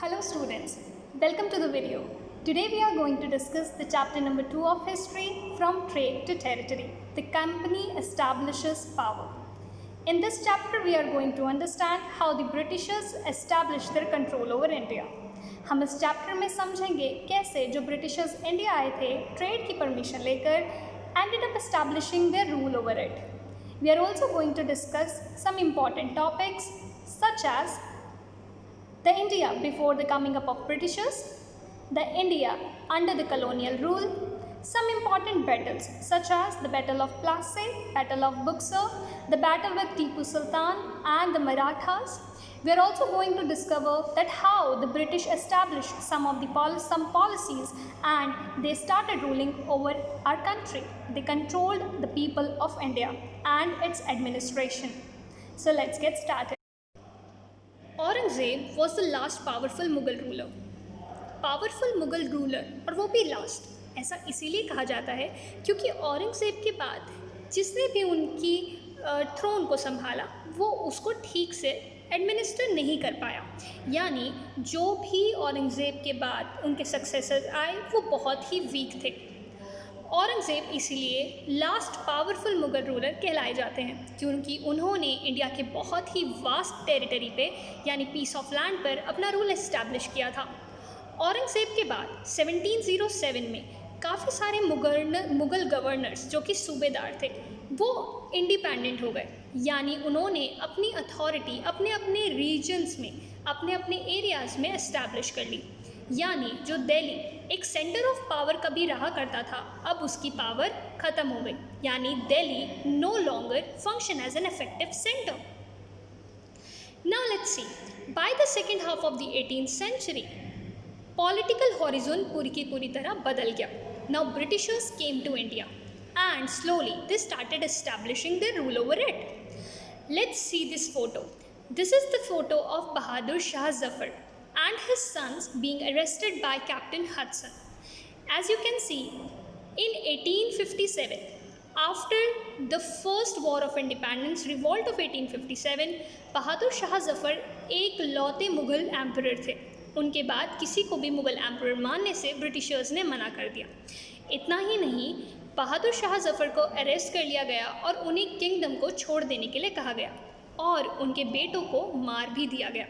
Hello students, welcome to the video. Today we are going to discuss the chapter number 2 of history, From Trade to Territory. The company establishes power. In this chapter we are going to understand how the Britishers established their control over India. हम इस chapter में समझेंगे कैसे जो Britishers India आए थे trade की permission लेकर ended up establishing their rule over it. We are also going to discuss some important topics such as the India before the coming up of Britishers, the India under the colonial rule, some important battles such as the Battle of Plassey, Battle of Buxar, the battle with Tipu Sultan and the Marathas. We are also going to discover that how the British established some policies and they started ruling over our country. They controlled the people of India and its administration. So let's get started. Aurangzeb was the last powerful Mughal ruler. Powerful Mughal ruler और वो भी last, ऐसा इसीलिए कहा जाता है क्योंकि औरंगज़ेब के बाद जिसने भी उनकी थ्रोन को संभाला वो उसको ठीक से एडमिनिस्टर नहीं कर पाया। यानी जो भी औरंगज़ेब के बाद उनके सक्सेसर आए वो बहुत ही वीक थे। औरंगज़ेब इसीलिए लास्ट पावरफुल मुग़ल रूलर कहलाए जाते हैं क्योंकि उन्होंने इंडिया के बहुत ही वास्ट टेरिटरी पे यानी पीस ऑफ लैंड पर अपना रूल इस्टेब्लिश किया था। औरंगज़ेब के बाद 1707 में काफ़ी सारे मुग़ल गवर्नर्स जो कि सूबेदार थे वो इंडिपेंडेंट हो गए, यानी उन्होंने अपनी अथॉरिटी अपने अपने रीजन्स में अपने अपने एरियाज़ में इस्टेब्लिश कर ली। यानी जो दिल्ली एक सेंटर ऑफ पावर कभी रहा करता था अब उसकी पावर ख़त्म हो गई, यानी Delhi no longer function as an effective centre. Now let's see, by the second half of the 18th century political horizon पूरी की पूरी तरह बदल गया। Now Britishers came to India and slowly they started establishing their rule over it. Let's see this photo. This is the photo of Bahadur Shah Zafar and his sons being arrested by Captain Hudson. As you can see, in 1857, after the first war of independence, revolt of 1857, Bahadur Shah Zafar एक लौते Mughal emperor थे। उनके बाद किसी को भी Mughal emperor मानने से Britishers ने मना कर दिया। इतना ही नहीं, बहादुर शाह जफ़र को अरेस्ट कर लिया गया और उन्हें किंगडम को छोड़ देने के लिए कहा गया और उनके बेटों को मार भी दिया गया।